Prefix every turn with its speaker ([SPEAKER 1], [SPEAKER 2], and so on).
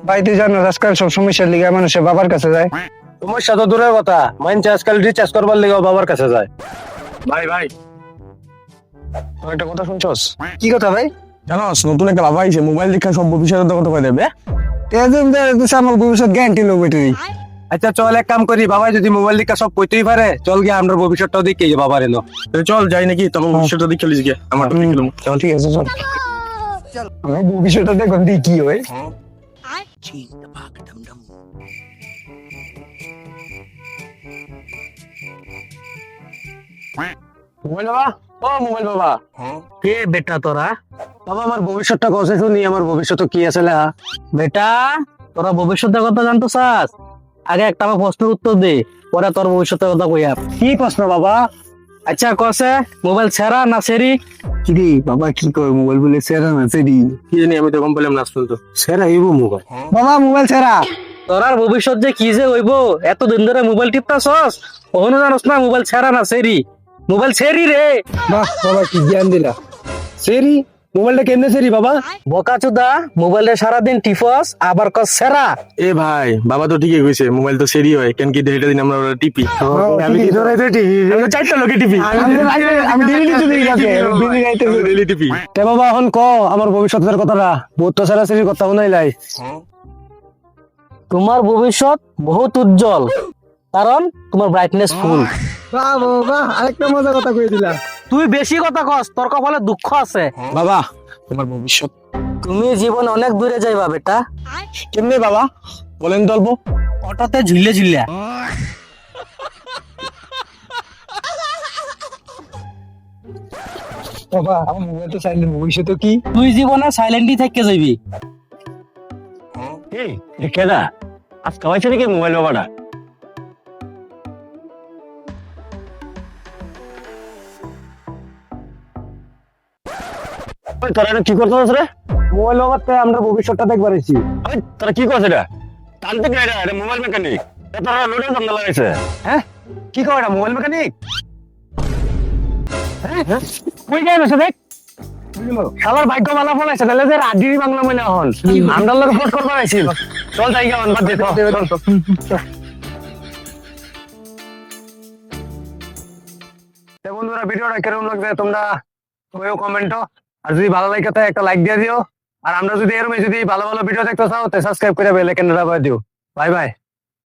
[SPEAKER 1] ভাই তুই জানো আজকাল সব সমস্যার লিগে মানুষের বাবার কাছে যায়।
[SPEAKER 2] সমস্যা তো দূরের কথা, মানুষ আজকাল রিচার্জ করবার লেগে বাবার কাছে যায়।
[SPEAKER 3] ভাই ভাই তোর একটা কথা শুনছস?
[SPEAKER 1] কি কথা ভাই?
[SPEAKER 3] জানোস নতুন একটা বাবা আইছে, মোবাইল দীক্ষা সব ভবিষ্যতের কথা কই দেবে।
[SPEAKER 1] আমার ভবিষ্যৎ গ্যারান্টি লোক তুই।
[SPEAKER 2] আচ্ছা চল এক কাম করি, বাবা যদি মোবাইল দিকে সব কইতেই পারে, চল গিয়ে আমরা ভবিষ্যৎটাও দেখি বাবার এলো।
[SPEAKER 3] চল যাই নাকি, তখন ভবিষ্যৎটা দেখে লিস গিয়ে আমার দেখলাম।
[SPEAKER 1] চল ঠিক আছে চল। আমার ভবিষ্যৎটা দেখুন দি কি হয়।
[SPEAKER 3] মোবাইল বাবা, ও মোবাইল বাবা।
[SPEAKER 2] কে বেটা তোরা? বাবা আমার ভবিষ্যৎটা কসে শুনি, আমার ভবিষ্যৎ কি আছে লেখা। বেটা তোরা ভবিষ্যতের কথা জানতো চাস? আগে একটা আমার প্রশ্নের উত্তর দে, পরে তোর ভবিষ্যতের কথা কইয়া। কি প্রশ্ন বাবা? আচ্ছা কসে মোবাইল ছেড়া না সেরি?
[SPEAKER 1] কিরে বাবা কি কয় মোবাইল বলে সেরা না সেরি?
[SPEAKER 3] কি জানি, আমি তো কম পেলাম না শুনতো।
[SPEAKER 2] সেরা হইব মোবাইল।
[SPEAKER 1] বাবা মোবাইল সেরা।
[SPEAKER 2] তোরার ভবিষ্যৎ যে কি যে হইব, এতদিন ধরে মোবাইল টিপতাছস, কখনো জানোস না মোবাইল ছেড়া না সেরি? মোবাইল সেরি রে।
[SPEAKER 1] বাহ বাবা কি জ্ঞান দিলা।
[SPEAKER 2] সেরি? মোবাইলটা কেমনে সেরি বাবা? বোকাচোদা, মোবাইলটা সারাদিন টিপস আবার কস সেরা।
[SPEAKER 3] এ ভাই, বাবা তো ঠিকই কইছে, মোবাইল তো সেরি হয়, কেন কি দেড়টা দিন আমরা ওরা টিপি।
[SPEAKER 1] আমি কি ধরে টিভি
[SPEAKER 3] আমরা চারটা লোকে টিপি।
[SPEAKER 1] আমি ডেইলি টিভি গেছে ডেইলি গাইতে
[SPEAKER 3] ডেইলি টিপি।
[SPEAKER 2] তে বাবা এখন ক আমার ভবিষ্যতের কথাটা, বহুত তো সেরা সেরির কথা শুনাইলাই। তোমার ভবিষ্যৎ বহুত উজ্জ্বল, কারণ তোমার ব্রাইটনেস ফুল।
[SPEAKER 1] বাহ বাহ আরেকটা মজা কথা কই দিলা।
[SPEAKER 2] তুই বেশি কথা কস, তোর কপালে দুঃখ আছে।
[SPEAKER 3] বাবা তোমার ভবিষ্যৎ
[SPEAKER 2] তুমি জীবন অনেক দূরে যাইবা বেটা।
[SPEAKER 3] কেমনে বাবা বলেন তো অল্প।
[SPEAKER 2] অটোতে ঝুলে ঝুলে।
[SPEAKER 1] বাবা আমার মোবাইল তো সাইলেন্ট, ভবিষ্যৎ কি?
[SPEAKER 2] তুই জীবনে সাইলেন্টই থেকে যাবি।
[SPEAKER 3] এই কেডা আজ কামাইছে নাকি মোবাইল বাবাটা? তোরা এটা কি করতেছ রে?
[SPEAKER 2] মোবাইল বাবাতে আমরা ভবিষ্যৎটা দেখবার আইছি।
[SPEAKER 3] তোরা কি করছ এটা? তান্ত্রিক না এটা, এটা মোবাইল মেকানিক। তোরা লোডের দাম লাগাইছে।
[SPEAKER 2] হ্যাঁ কি কয় এটা মোবাইল মেকানিক?
[SPEAKER 3] কই যায় না দেখ।
[SPEAKER 2] সবার ভাগ্য মালা ফলাইছে, তাহলে যে রাজি বাংলা মনে হন আমরা লোক ফোট করবার আইছিল।
[SPEAKER 3] চল যাই গা বাদ দে তো।
[SPEAKER 2] বন্ধুরা ভিডিওটা কেমন লাগছে তোমরা কমেন্টও, আর যদি ভালো লাগে তো একটা লাইক দিয়ে দিও। আর আমরা যদি এরকম যদি ভালো ভালো ভিডিও দেখতে চাও তো সাবস্ক্রাইব করে বেল আইকনটা বাজিয়ে দিও। Bye bye.